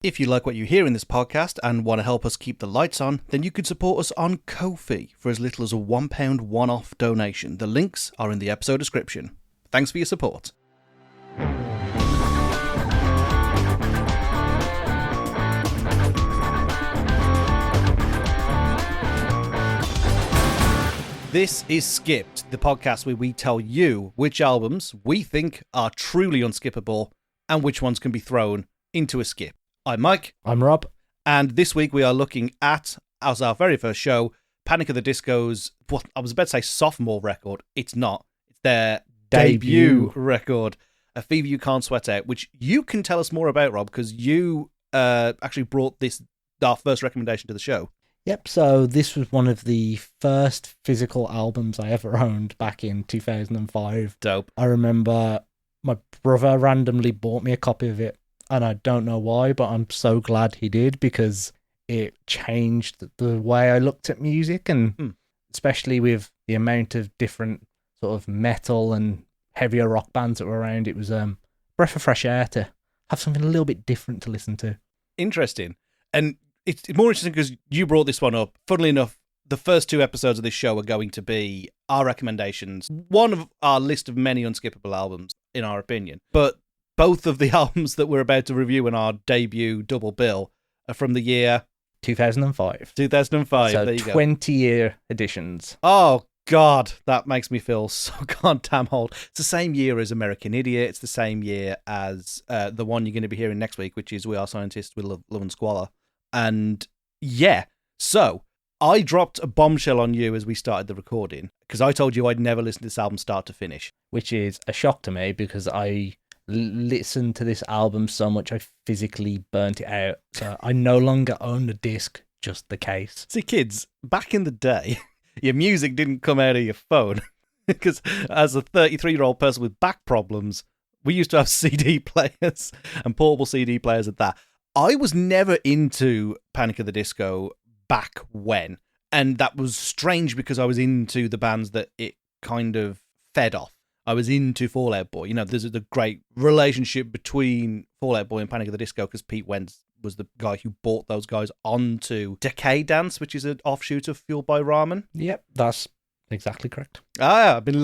If you like what you hear in this podcast and want to help us keep the lights on, then you could support us on Ko-fi for as little as a £1 one-off donation. The links are in the episode description. Thanks for your support. This is Skipped, the podcast where we tell you which albums we think are truly unskippable and which ones can be thrown into a skip. I'm Mike. I'm Rob. And this week we are looking at, as our very first show, Panic at the Disco's, what I was about to say sophomore record. It's not. It's their debut record, A Fever You Can't Sweat Out, which you can tell us more about, Rob, because you actually brought this, our first recommendation to the show. Yep, so this was one of the first physical albums I ever owned back in 2005. Dope. I remember my brother randomly bought me a copy of it, and I don't know why, but I'm so glad he did, because it changed the way I looked at music, and especially with the amount of different sort of metal and heavier rock bands that were around, it was a breath of fresh air to have something a little bit different to listen to. Interesting. And it's more interesting because you brought this one up. Funnily enough, the first two episodes of this show are going to be our recommendations, one of our list of many unskippable albums, in our opinion. But both of the albums that we're about to review in our debut double bill are from the year 2005. 2005, So there you go. 20-year editions. Oh, God, that makes me feel so goddamn old. It's the same year as American Idiot. It's the same year as the one you're going to be hearing next week, which is We Are Scientists with Love and Squalor. And yeah, so I dropped a bombshell on you as we started the recording, because I told you I'd never listen to this album start to finish. Which is a shock to me, because I listened to this album so much I physically burnt it out. So I no longer own the disc, just the case. See, kids, back in the day, your music didn't come out of your phone, because as a 33-year-old person with back problems, we used to have CD players and portable CD players at that. I was never into Panic at the Disco back when, and that was strange because I was into the bands that it kind of fed off. I was into Fall Out Boy. You know, there's a great relationship between Fall Out Boy and Panic at the Disco because Pete Wentz was the guy who brought those guys onto Decay Dance, which is an offshoot of Fueled by Ramen. Yep, that's exactly correct. I've been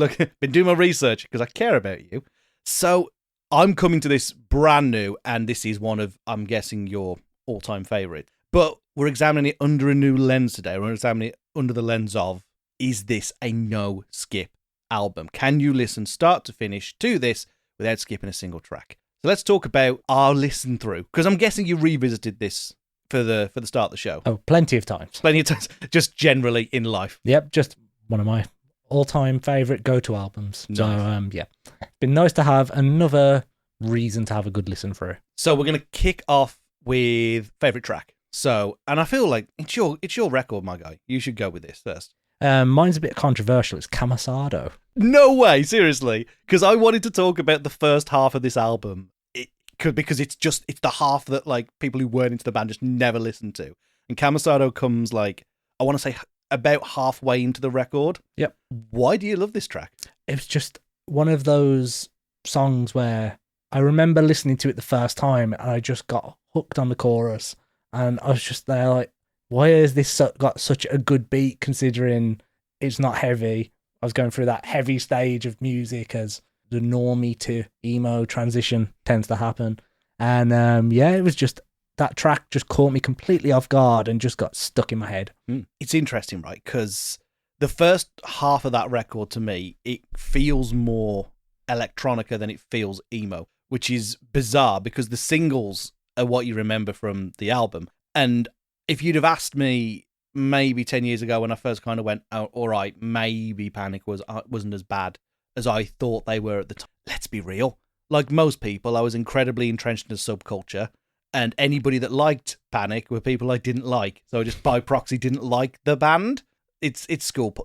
doing my research because I care about you. So I'm coming to this brand new, and this is one of, I'm guessing, your all-time favourite. But we're examining it under a new lens today. We're examining it under the lens of, is this a no-skip album? Can you listen start to finish to this without skipping a single track? So let's talk about our listen through, because I'm guessing you revisited this for the start of the show. Oh, plenty of times. Plenty of times, just generally in life. Yep, just one of my all-time favourite go-to albums. Nice. So, yeah, it's been nice to have another reason to have a good listen through. So we're going to kick off with favourite track. So, and I feel like it's your record, my guy. You should go with this first. Mine's a bit controversial. It's Camisado. No way, seriously. Because I wanted to talk about the first half of this album. Because it's the half that like people who weren't into the band just never listened to. And Camisado comes like, I want to say about halfway into the record. Yep. Why do you love this track? It's just one of those songs where I remember listening to it the first time and I just got hooked on the chorus. And I was just there like, why has this got such a good beat considering it's not heavy? I was going through that heavy stage of music as the normie to emo transition tends to happen. And yeah, it was just, that track just caught me completely off guard and just got stuck in my head. It's interesting, right? Because the first half of that record to me, it feels more electronica than it feels emo, which is bizarre because the singles are what you remember from the album. And if you'd have asked me maybe 10 years ago when I first kind of went, oh, all right, maybe Panic wasn't as bad as I thought they were at the time. Let's be real. Like most people, I was incredibly entrenched in the subculture, and anybody that liked Panic were people I didn't like. So I just by proxy didn't like the band. It's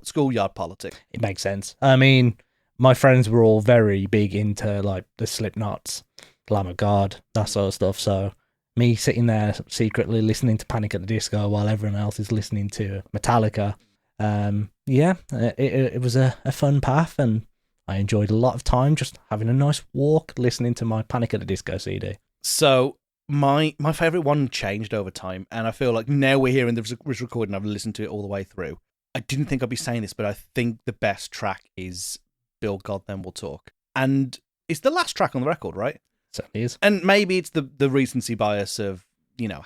schoolyard politics. It makes sense. I mean, my friends were all very big into like the Slipknots, Lamb of God, that sort of stuff. So me sitting there secretly listening to Panic at the Disco while everyone else is listening to Metallica. It was a fun path, and I enjoyed a lot of time just having a nice walk listening to my Panic at the Disco CD. So My favorite one changed over time, and I feel like now we're hearing this recording. I've listened to it all the way through. I didn't think I'd be saying this, but I think the best track is Bill God Then We'll Talk, and it's the last track on the record, right? Certainly is. And maybe it's the recency bias of,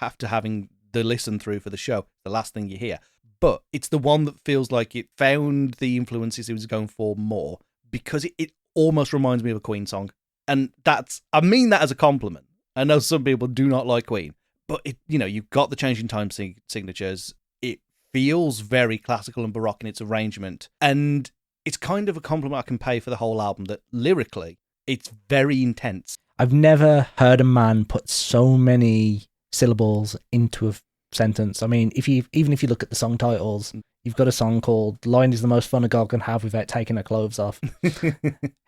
after having the listen through for the show, the last thing you hear. But it's the one that feels like it found the influences it was going for more, because it almost reminds me of a Queen song. And I mean that as a compliment. I know some people do not like Queen, but you've got the changing time signatures. It feels very classical and baroque in its arrangement. And it's kind of a compliment I can pay for the whole album, that lyrically, it's very intense. I've never heard a man put so many syllables into a sentence. I mean, even if you look at the song titles, you've got a song called "Lion is the most fun a girl can have without taking her clothes off."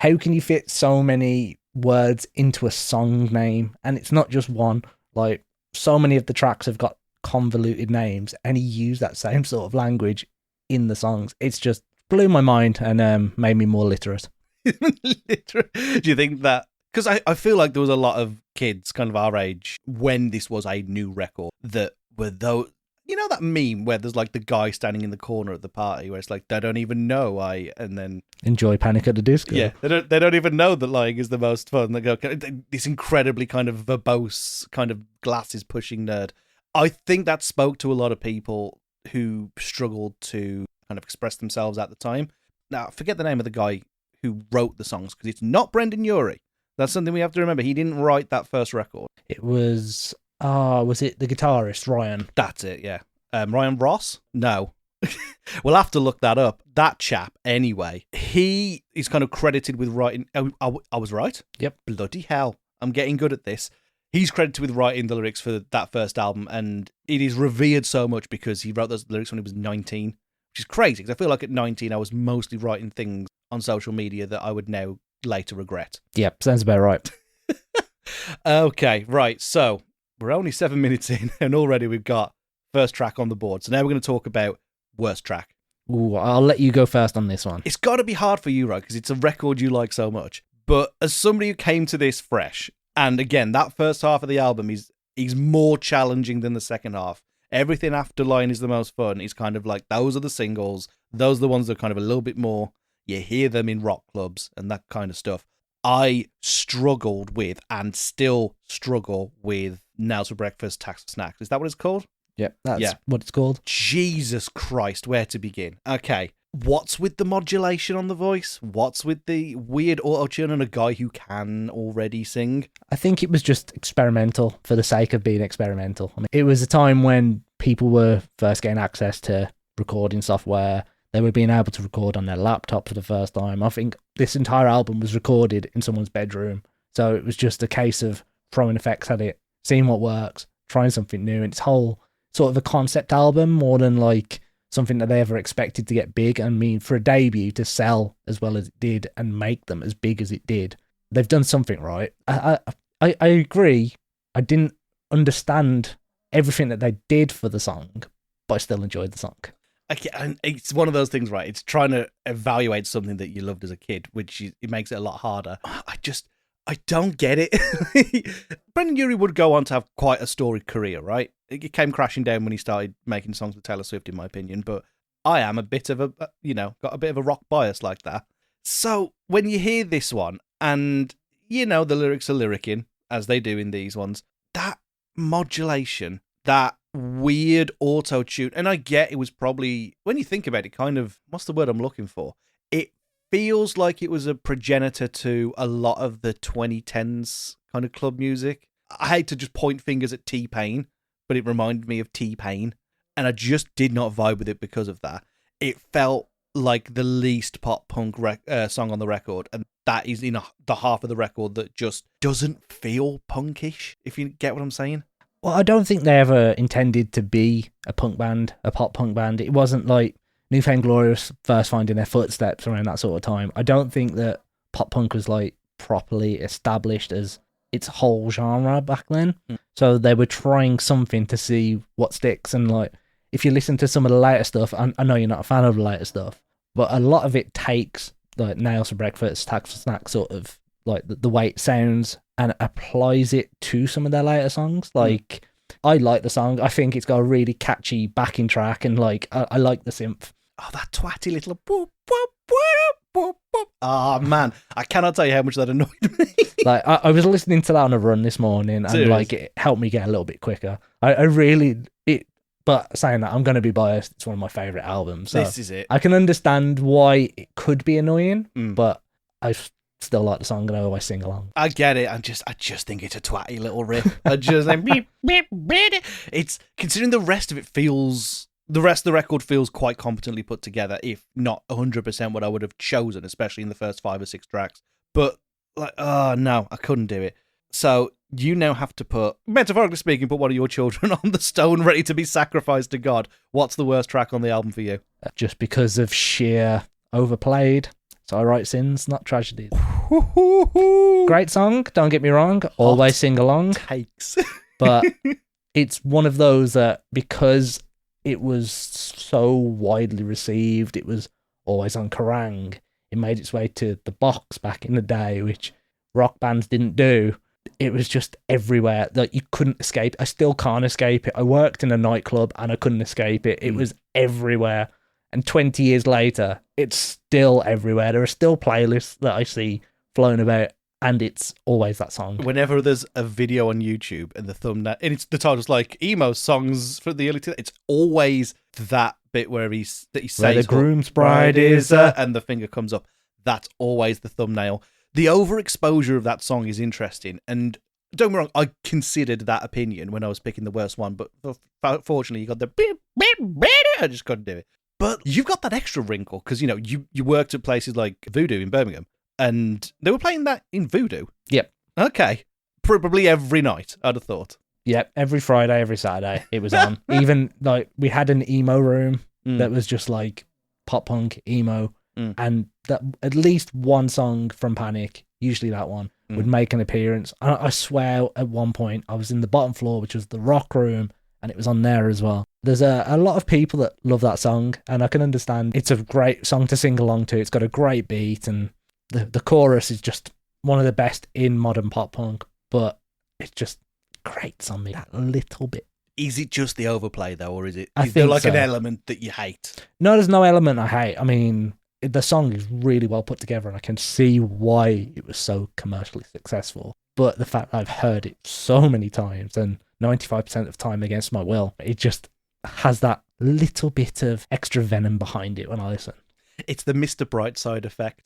How can you fit so many words into a song name? And it's not just one. Like, so many of the tracks have got convoluted names, and he used that same sort of language in the songs. It's just blew my mind and made me more literate. Do you think that? Because I feel like there was a lot of kids kind of our age when this was a new record that were those, that meme where there's like the guy standing in the corner at the party where it's like, they don't even know and then enjoy Panic at the Disco. Yeah, they don't even know that lying is the most fun. They go, this incredibly kind of verbose, kind of glasses pushing nerd. I think that spoke to a lot of people who struggled to kind of express themselves at the time. Now, I forget the name of the guy who wrote the songs, because it's not Brendon Urie. That's something we have to remember. He didn't write that first record. It was it the guitarist, Ryan? That's it, yeah. Ryan Ross? No. We'll have to look that up. That chap, anyway, he is kind of credited with writing... I was right? Yep. Bloody hell. I'm getting good at this. He's credited with writing the lyrics for that first album, and it is revered so much because he wrote those lyrics when he was 19, which is crazy, because I feel like at 19 I was mostly writing things on social media that I would now later regret. Yep, sounds about right. Okay, right, so we're only 7 minutes in, and already we've got first track on the board. So now we're going to talk about worst track. Ooh, I'll let you go first on this one. It's got to be hard for you, right? Because it's a record you like so much. But as somebody who came to this fresh, and again, that first half of the album is more challenging than the second half. Everything after Lion is the most fun is kind of like, those are the singles. Those are the ones that are kind of a little bit more, you hear them in rock clubs and that kind of stuff. I struggled with, and still struggle with, Nails for Breakfast, Tax for Snacks. Is that what it's called? Yep, that's what it's called. Jesus Christ, where to begin? Okay, what's with the modulation on the voice? What's with the weird auto-tune on a guy who can already sing? I think it was just experimental for the sake of being experimental. I mean, it was a time when people were first getting access to recording software. They were being able to record on their laptop for the first time. I think this entire album was recorded in someone's bedroom. So it was just a case of throwing effects at it, seeing what works, trying something new. And it's whole sort of a concept album more than like something that they ever expected to get big. I mean, for a debut to sell as well as it did and make them as big as it did, they've done something right. I agree. I didn't understand everything that they did for the song, but I still enjoyed the song. Okay, and it's one of those things, right? It's trying to evaluate something that you loved as a kid, which it makes it a lot harder. I don't get it. Brendon Urie would go on to have quite a storied career, right? It came crashing down when he started making songs with Taylor Swift, in my opinion, but I am a bit of got a bit of a rock bias like that. So when you hear this one, and, the lyrics are lyricking, as they do in these ones, that modulation, that weird auto-tune, and I get it was probably, when you think about it, kind of, what's the word I'm looking for? It feels like it was a progenitor to a lot of the 2010s kind of club music. I hate to just point fingers at T-Pain, but it reminded me of T-Pain, and I just did not vibe with it because of that. It felt like the least pop-punk song on the record, and that is in the half of the record that just doesn't feel punkish, if you get what I'm saying. Well, I don't think they ever intended to be a punk band, a pop punk band. It wasn't like New Found Glory was first finding their footsteps around that sort of time. I don't think that pop punk was like properly established as its whole genre back then. So they were trying something to see what sticks. And like, if you listen to some of the later stuff, I know you're not a fan of the later stuff, but a lot of it takes like Nails for Breakfast, Tax for Snacks, sort of like the way it sounds and applies it to some of their later songs. Like, I like the song. I think it's got a really catchy backing track, and like I like the synth. Oh, that twatty little boop, boop, boop, boop, boop. Oh, man. I cannot tell you how much that annoyed me. Like, I was listening to that on a run this morning, and Serious? like it helped me get a little bit quicker. But saying that, I'm going to be biased. It's one of my favorite albums. So This is it. I can understand why it could be annoying, Mm. but I still like the song and I always sing along. I get it. I just think it's a twatty little riff. I just like beep, beep, beep. It's considering the rest of it feels. The rest of the record feels quite competently put together, if not 100% what I would have chosen, especially in the first 5 or 6 tracks. But like, oh no, I couldn't do it. So you now have to put, metaphorically speaking, put one of your children on the stone ready to be sacrificed to God. What's the worst track on the album for you? Just because of sheer overplayed. So I write sins, not tragedies. Great song, don't get me wrong. Always sing along. Takes. But it's one of those that, because it was so widely received, it was always on Kerrang. It made its way to the box back in the day, which rock bands didn't do. It was just everywhere. Like, you couldn't escape. I still can't escape it. I worked in a nightclub and I couldn't escape it. It was everywhere. And 20 years later, it's still everywhere. There are still playlists that I see flown about, and it's always that song. Whenever there's a video on YouTube and the thumbnail, and it's the title's like emo songs for the early 2000s, it's always that bit where he says Where the groom's bride is, and the finger comes up. That's always the thumbnail. The overexposure of that song is interesting, and don't get me wrong, I considered that opinion when I was picking the worst one, but fortunately you got the beep, beep, beep, I just couldn't do it. But you've got that extra wrinkle, because, you know, you worked at places like Voodoo in Birmingham, and they were playing that in Voodoo. Yep. Okay. Probably every night, I'd have thought. Yep. Every Friday, every Saturday, it was on. Even, like, we had an emo room that was just, like, pop punk, emo, and that at least one song from Panic, usually that one, would make an appearance. I swear at one point I was in the bottom floor, which was the rock room, and it was on there as well. There's a lot of people that love that song, and I can understand it's a great song to sing along to. It's got a great beat, and the chorus is just one of the best in modern pop punk, but it just grates on me that little bit. Is it just the overplay, though, or is there think like so. an element that you hate? No, there's no element I hate. I mean, the song is really well put together, and I can see why it was so commercially successful. But the fact that I've heard it so many times, and 95% of the time against my will, it just has that little bit of extra venom behind it when I listen. It's the Mr. Brightside effect.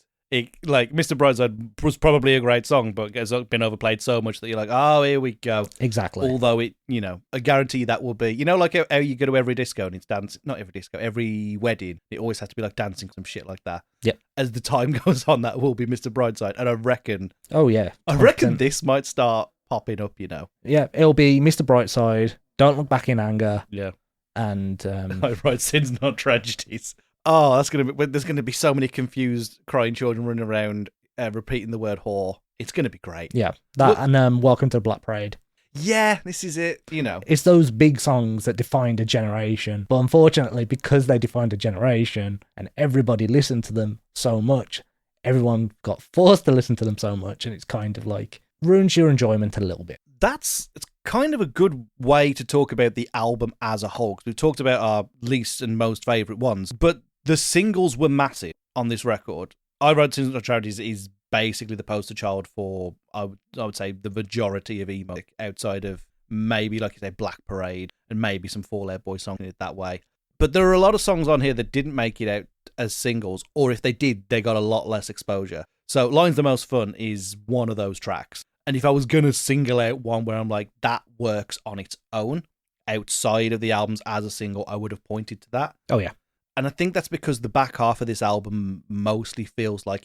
Like, Mr. Brightside was probably a great song, but has been overplayed so much that you're like, oh, here we go. Exactly. Although it, you know, I guarantee that will be, you know, like how you go to every disco and it's dance, not every disco, every wedding, it always has to be like dancing, some shit like that. Yep. As the time goes on, that will be Mr. Brightside. And I reckon Oh, I reckon this might start popping up, you know. Yeah, it'll be Mr. Brightside, Don't Look Back in Anger, Yeah. and I write sins, not tragedies. Oh, there's gonna be so many confused crying children running around repeating the word whore. It's gonna be great. yeah, that and Welcome to the Black Parade. Yeah, this is it. You know, It's those big songs that defined a generation, but unfortunately, because they defined a generation and everybody listened to them so much, everyone got forced to listen to them so much, and it's kind of like ruins your enjoyment a little bit. it's kind of a good way to talk about the album as a whole, because we've talked about our least and most favorite ones, but the singles were massive on this record. I Wrote Sins Not Tragedies is basically the poster child for, I would say, the majority of emo, outside of maybe, like you say, Black Parade and maybe some Fall Out Boy songs in it that way. But there are a lot of songs on here that didn't make it out as singles, or if they did, they got a lot less exposure. So Line's the Most Fun is one of those tracks. And if I was going to single out one where I'm like, that works on its own, outside of the albums as a single, I would have pointed to that. Oh, yeah. And I think that's because the back half of this album mostly feels like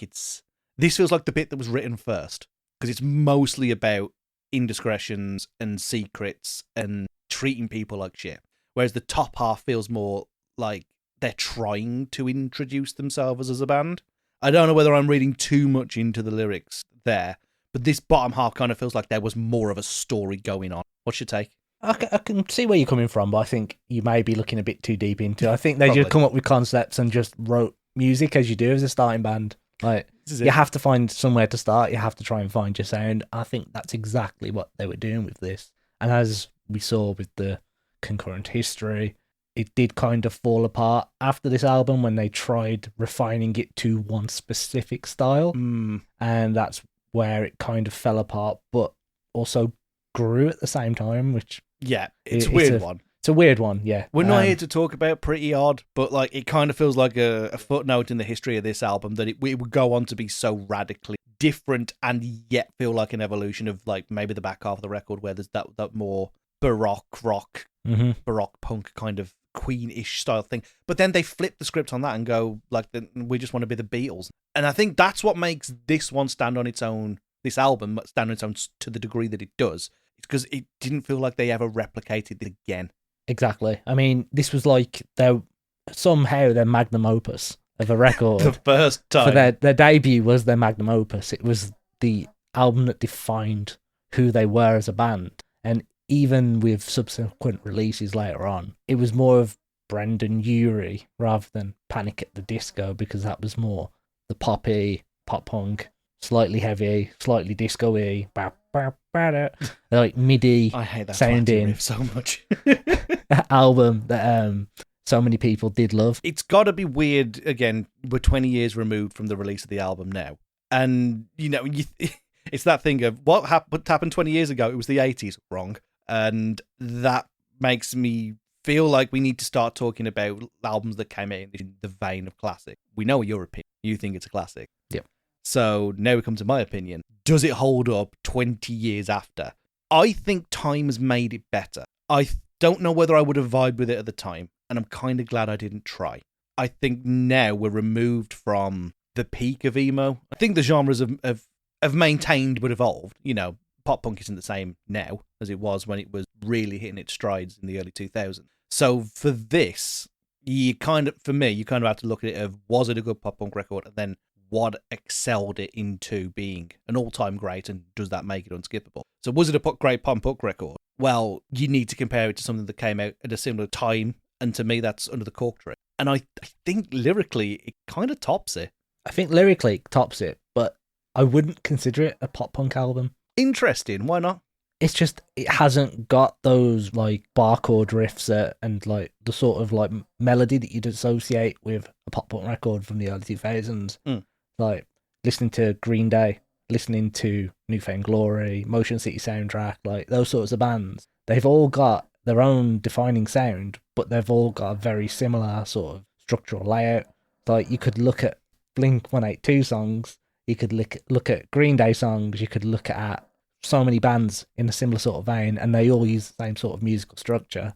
this feels like the bit that was written first, because it's mostly about indiscretions and secrets and treating people like shit. Whereas the top half feels more like they're trying to introduce themselves as a band. I don't know whether I'm reading too much into the lyrics there, but this bottom half kind of feels like there was more of a story going on. What's your take? I can see where you're coming from, but I think you may be looking a bit too deep into it. I think they Probably. just come up with concepts and just wrote music as you do as a starting band. Like, you have to find somewhere to start. You have to try and find your sound. I think that's exactly what they were doing with this. And as we saw with the concurrent history, it did kind of fall apart after this album when they tried refining it to one specific style. And that's where it kind of fell apart, but also grew at the same time, which... Yeah, it's a weird one. It's a weird one, yeah. We're not here to talk about Pretty Odd, but like it kind of feels like a footnote in the history of this album that it would go on to be so radically different and yet feel like an evolution of like maybe the back half of the record where there's that more baroque rock, baroque punk kind of Queen-ish style thing. But then they flip the script on that and go like, we just want to be the Beatles. And I think that's what makes this one stand on its own, this album stand on its own to the degree that it does. It's because it didn't feel like they ever replicated it again. Exactly. I mean, this was like somehow their magnum opus of a record. The first time. For their debut was their magnum opus. It was the album that defined who they were as a band. And even with subsequent releases later on, it was more of Brendon Urie rather than Panic at the Disco, because that was more the poppy, pop punk, slightly heavy, slightly disco-y, like MIDI I hate that sounding riff so much. album that so many people did love. It's got to be weird. Again, we're 20 years removed from the release of the album now, and you know, it's that thing of what happened 20 years ago. It was the 80s, wrong, and that makes me feel like we need to start talking about albums that came out in the vein of classic. We know your opinion. You think it's a classic. Yep. So now we come to my opinion. Does it hold up 20 years after? I think time has made it better. I don't know whether I would have vibed with it at the time, and I'm kind of glad I didn't try. I think now we're removed from the peak of emo. I think the genres have maintained but evolved. You know, pop punk isn't the same now as it was when it was really hitting its strides in the early 2000s. So for this, you kind of have to look at it of, was it a good pop punk record, and then what excelled it into being an all-time great, and does that make it unskippable? So was it a great pop punk record? Well, you need to compare it to something that came out at a similar time, and to me that's Under the Cork Tree. And I think lyrically it kind of tops it. I think lyrically it tops it, but I wouldn't consider it a pop punk album. Interesting, why not? It's just, it hasn't got those like bar chord riffs and like the sort of like melody that you'd associate with a pop punk record from the early 2000s. Like listening to Green Day, listening to New Found Glory, Motion City Soundtrack, like those sorts of bands. They've all got their own defining sound, but they've all got a very similar sort of structural layout. Like you could look at Blink 182 songs, you could look at Green Day songs, you could look at so many bands in a similar sort of vein, and they all use the same sort of musical structure,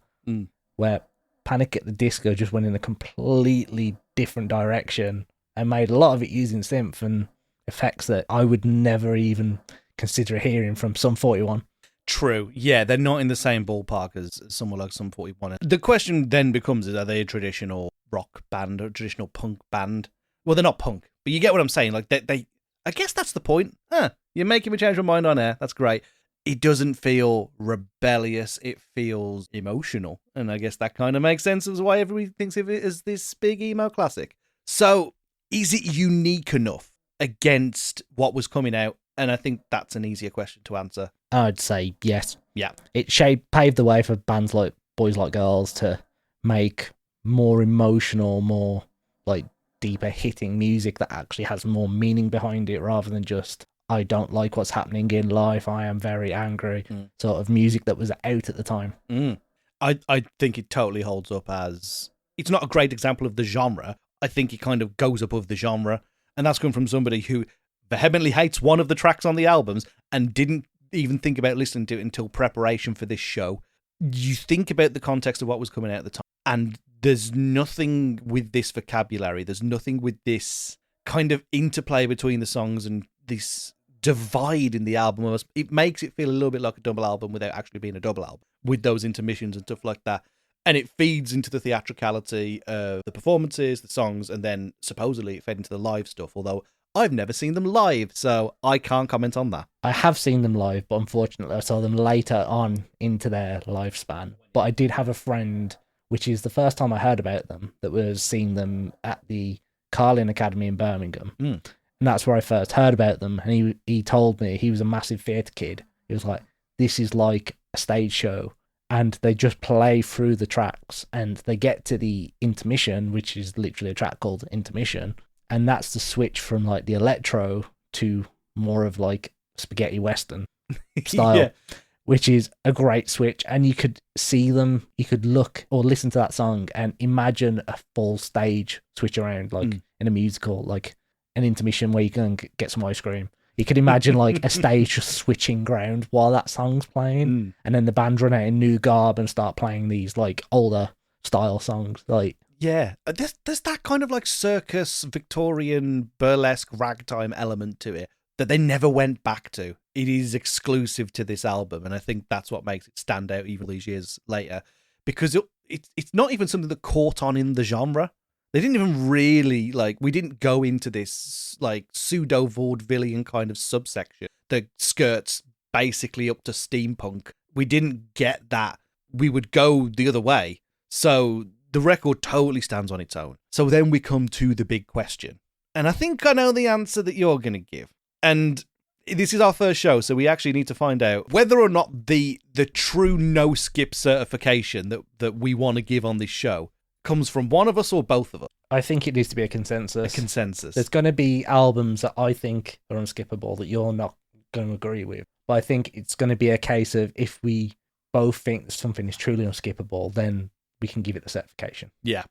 where Panic at the Disco just went in a completely different direction and made a lot of it using synth and effects that I would never even consider hearing from Sum 41. True. Yeah, they're not in the same ballpark as someone like Sum 41. The question then becomes, are they a traditional rock band or a traditional punk band? Well, they're not punk, but you get what I'm saying. Like they I guess that's the point. You're making me change my mind on air. That's great. It doesn't feel rebellious. It feels emotional. And I guess that kind of makes sense as why everybody thinks of it as this big emo classic. So is it unique enough against what was coming out? And I think that's an easier question to answer. I'd say yes. Yeah. It paved the way for bands like Boys Like Girls to make more emotional, more like deeper hitting music that actually has more meaning behind it, rather than just, I don't like what's happening in life, I am very angry, sort of music that was out at the time. I think it totally holds up as, it's not a great example of the genre. I think it kind of goes above the genre, and that's come from somebody who vehemently hates one of the tracks on the albums and didn't even think about listening to it until preparation for this show. You think about the context of what was coming out at the time, and there's nothing with this vocabulary, there's nothing with this kind of interplay between the songs and this divide in the album. It makes it feel a little bit like a double album without actually being a double album, with those intermissions and stuff like that. And it feeds into the theatricality of the performances, the songs, and then supposedly it fed into the live stuff, although I've never seen them live, so I can't comment on that. I have seen them live, but unfortunately I saw them later on into their lifespan. But I did have a friend, which is the first time I heard about them, that was seeing them at the Carlin Academy in Birmingham. And that's where I first heard about them. And he told me, he was a massive theatre kid. He was like, this is like a stage show. And they just play through the tracks and they get to the intermission, which is literally a track called Intermission. And that's the switch from like the electro to more of like spaghetti western style, Yeah. which is a great switch. And you could see them, you could look or listen to that song and imagine a full stage switch around, like in a musical, like an intermission where you can get some ice cream. You could imagine like a stage just switching ground while that song's playing, and then the band run out in new garb and start playing these like older style songs. Like, yeah, there's that kind of like circus, Victorian, burlesque, ragtime element to it that they never went back to. It is exclusive to this album, and I think that's what makes it stand out even these years later, because it's not even something that caught on in the genre. They didn't even really, like, we didn't go into this, like, pseudo-vaudevillian kind of subsection that skirts basically up to steampunk. We didn't get that. We would go the other way. So the record totally stands on its own. So then we come to the big question. And I think I know the answer that you're going to give. And this is our first show, so we actually need to find out whether or not the true no-skip certification that we want to give on this show comes from one of us or both of us. I think it needs to be a consensus. A consensus. There's going to be albums that I think are unskippable that you're not going to agree with. But I think it's going to be a case of if we both think that something is truly unskippable, then we can give it the certification. Yeah.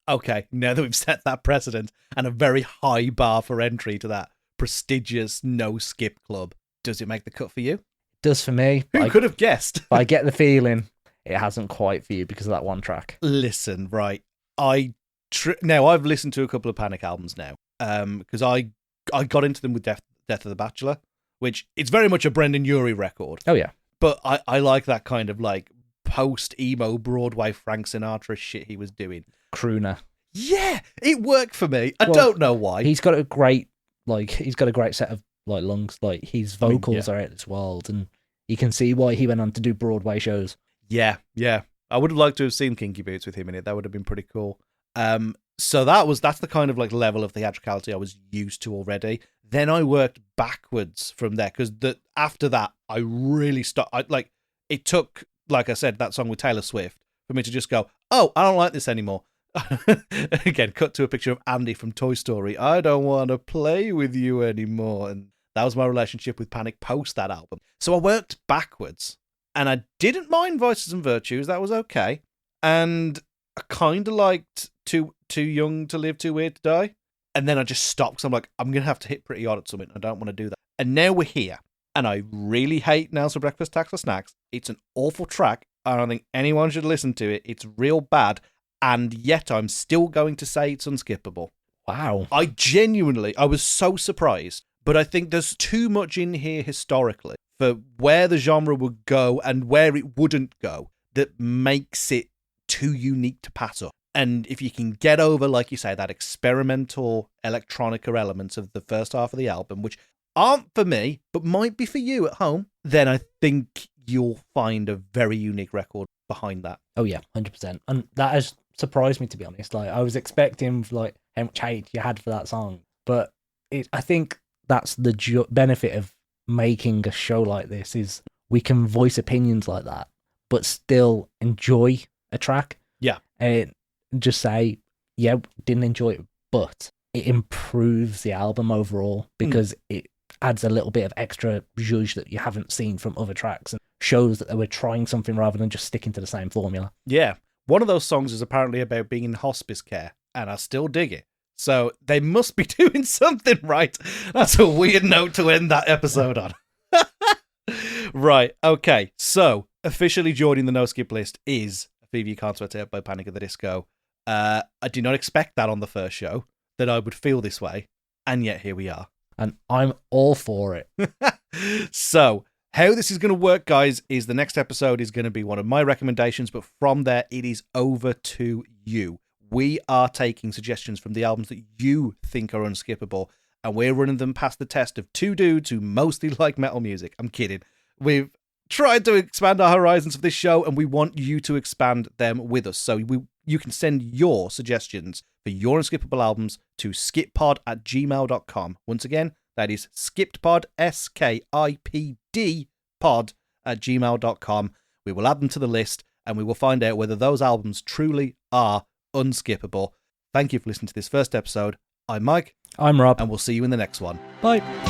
Okay, now that we've set that precedent and a very high bar for entry to that prestigious no-skip club, does it make the cut for you? It does for me. Who could have guessed? But I get the feeling it hasn't quite for you because of that one track. Listen, right. Now I've listened to a couple of Panic albums now, because I got into them with Death of the Bachelor, which it's very much a Brendon Urie record. Oh yeah, but I like that kind of like post emo Broadway Frank Sinatra shit he was doing. Crooner. Yeah, it worked for me. I don't know why. He's got a great set of like lungs. Like his vocals are out of this world, and you can see why he went on to do Broadway shows. Yeah. I would have liked to have seen Kinky Boots with him in it. That would have been pretty cool. So that's the kind of like level of theatricality I was used to already. Then I worked backwards from there because after that I really it took, like I said, that song with Taylor Swift for me to just go, oh, I don't like this anymore. Again, cut to a picture of Andy from Toy Story. I don't want to play with you anymore. And that was my relationship with Panic post that album. So I worked backwards. And I didn't mind Vices and Virtues. That was okay. And I kind of liked Too Young to Live, Too Weird to Die. And then I just stopped because I'm like, I'm going to have to hit Pretty Odd at something. I don't want to do that. And now we're here. And I really hate Nails for Breakfast, Tax for Snacks. It's an awful track. I don't think anyone should listen to it. It's real bad. And yet I'm still going to say it's unskippable. Wow. I was so surprised. But I think there's too much in here historically for where the genre would go and where it wouldn't go that makes it too unique to pass up. And if you can get over, like you say, that experimental electronica elements of the first half of the album, which aren't for me, but might be for you at home, then I think you'll find a very unique record behind that. Oh yeah, 100%. And that has surprised me, to be honest. Like I was expecting like how much hate you had for that song, but I think that's the benefit of making a show like this is we can voice opinions like that, but still enjoy a track. Yeah. And just say, yeah, didn't enjoy it, but it improves the album overall because it adds a little bit of extra zhuzh that you haven't seen from other tracks and shows that they were trying something rather than just sticking to the same formula. Yeah. One of those songs is apparently about being in hospice care, and I still dig it. So they must be doing something right. That's a weird note to end that episode on. Right, okay. So, officially joining the no-skip list is A Fever You Can't Sweat Out by Panic at the Disco. I did not expect that on the first show, that I would feel this way, and yet here we are. And I'm all for it. So, how this is going to work, guys, is the next episode is going to be one of my recommendations, but from there, it is over to you. We are taking suggestions from the albums that you think are unskippable, and we're running them past the test of two dudes who mostly like metal music. I'm kidding. We've tried to expand our horizons of this show, and we want you to expand them with us. So you can send your suggestions for your Unskippable albums to skippod@gmail.com. Once again, that is skippedpod, SKIPD pod@gmail.com. We will add them to the list and we will find out whether those albums truly are unskippable. Thank you for listening to this first episode. I'm Mike. I'm Rob. And we'll see you in the next one. Bye.